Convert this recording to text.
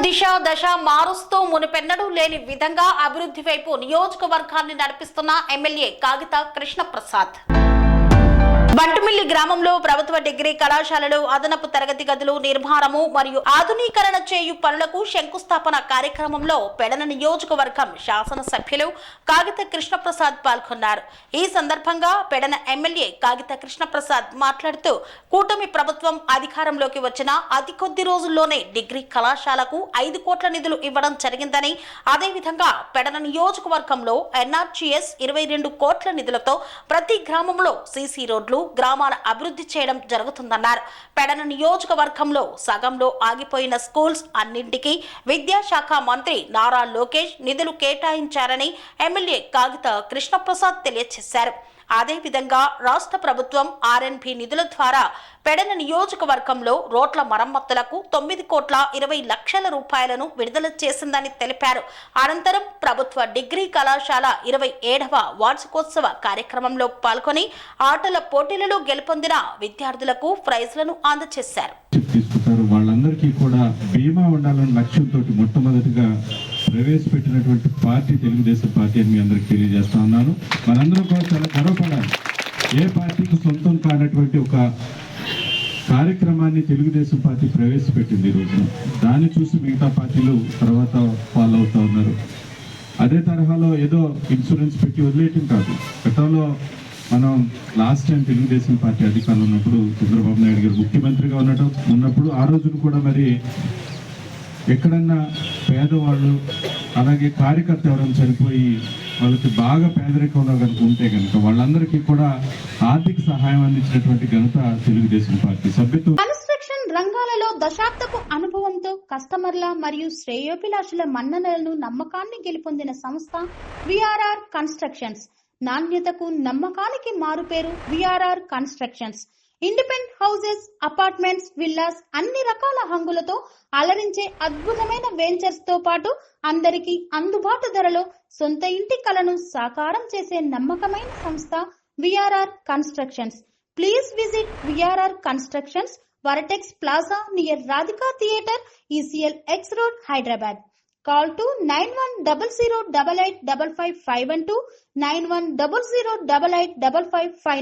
దిశ దశ మారుస్తూ మునుపెన్నడూ లేని విధంగా అభివృద్ధి వైపు నియోజకవర్గాన్ని నడిపిస్తున్న ఎమ్మెల్యే కాగిత కృష్ణప్రసాద్. బంటుమిల్లి గ్రామంలో ప్రభుత్వ డిగ్రీ కళాశాలలో అదనపు తరగతి గదులు నిర్మాణము మరియు ఆధునీకరణ చేయు పనులకు శంకుస్థాపన కార్యక్రమంలో పెడన నియోజకవర్గం శాసనసభ్యులు కాగిత కృష్ణప్రసాద్ పాల్గొన్నారు. ఈ సందర్భంగా పెడన ఎమ్మెల్యే కాగిత కృష్ణప్రసాద్ మాట్లాడుతూ కూటమి ప్రభుత్వం అధికారంలోకి వచ్చిన అతి కొద్ది రోజుల్లోనే డిగ్రీ కళాశాలకు 5 కోట్ల నిధులు ఇవ్వడం జరిగిందని, అదేవిధంగా పెడన నియోజకవర్గంలో ఎన్ఆర్జీఎస్ 22 కోట్ల నిధులతో ప్రతి గ్రామంలో సీసీ రోడ్లు గ్రామాల అభివృద్ధి చేయడం జరుగుతుందన్నారు. పెడన నియోజకవర్గంలో సగంలో ఆగిపోయిన స్కూల్స్ అన్నింటికీ విద్యాశాఖ మంత్రి నారా లోకేష్ నిధులు కేటాయించారని ఎమ్మెల్యే కాగిత కృష్ణప్రసాద్ తెలియజేశారు. అదేవిధంగా రాష్ట్ర ప్రభుత్వం ఆర్ఎన్బి నిధుల ద్వారా పెడన నియోజకవర్గంలో రోడ్ల మరమ్మతులకు 9,20,00,000 రూపాయలను విడుదల చేసిందని తెలిపారు. అనంతరం ప్రభుత్వ డిగ్రీ కళాశాల 27వ వార్షికోత్సవ కార్యక్రమంలో పాల్గొని ఆటల పోటీలలో గెలుపొందిన విద్యార్థులకు ప్రైజ్లను అందజేశారు. వాళ్ళందరికీ కూడా బీమా ఉండాలన్న లక్ష్యంతో మొట్టమొదటిగా ప్రవేశపెట్టినటువంటి పార్టీ తెలుగుదేశం పార్టీ అని మీ అందరికి తెలియజేస్తా ఉన్నాను. మనందరూ కూడా చాలా గర్వపడాలి. ఏ పార్టీకి సొంతం కానటువంటి ఒక కార్యక్రమాన్ని తెలుగుదేశం పార్టీ ప్రవేశపెట్టింది ఈ రోజున. దాన్ని చూసి మిగతా పార్టీలు తర్వాత ఫాలో అవుతా ఉన్నారు. అదే తరహాలో ఏదో ఇన్సూరెన్స్ పెట్టి వదిలేయటం కాదు. గతంలో మనం లాస్ట్ టైం తెలుగుదేశం పార్టీ అధికారంలో ఉన్నప్పుడు చంద్రబాబు నాయుడు గారు ముఖ్యమంత్రిగా ఉన్నప్పుడు ఆ రోజున కూడా మరి ఎక్కడన్నా పేదవాళ్ళు అలాగే కార్యకర్త ఎవరైనా చనిపోయి వాళ్ళకి బాగా పేదరికంలో కనుక ఉంటే కనుక వాళ్ళందరికీ కూడా ఆర్థిక సహాయం అందించినటువంటి ఘనత తెలుగుదేశం పార్టీ సభ్యత్వం. కన్స్ట్రక్షన్ రంగాలలో దశాబ్దపు అనుభవంతో కస్టమర్ల మరియు శ్రేయోభిలాషుల మన్ననలను నమ్మకాన్ని గెలుపొందిన సంస్థ విఆర్ఆర్ కన్స్ట్రక్షన్స్. నాణ్యతకు నమ్మకానికి మారుపేరు VRR constructions. Independent houses, apartments, villas అన్ని రకాల హంగులతో అలరించే అద్భుతమైన వెంచర్స్ తో పాటు అందరికీ అందుబాటు ధరలో సొంత ఇంటి కలను సాకారం చేసే నమ్మకమైన సంస్థ VRR constructions. Please visit VRR constructions, వరటెక్స్ plaza near Radhika theatre, ECL X Road, Hyderabad. Call to 910088555512 9100885555.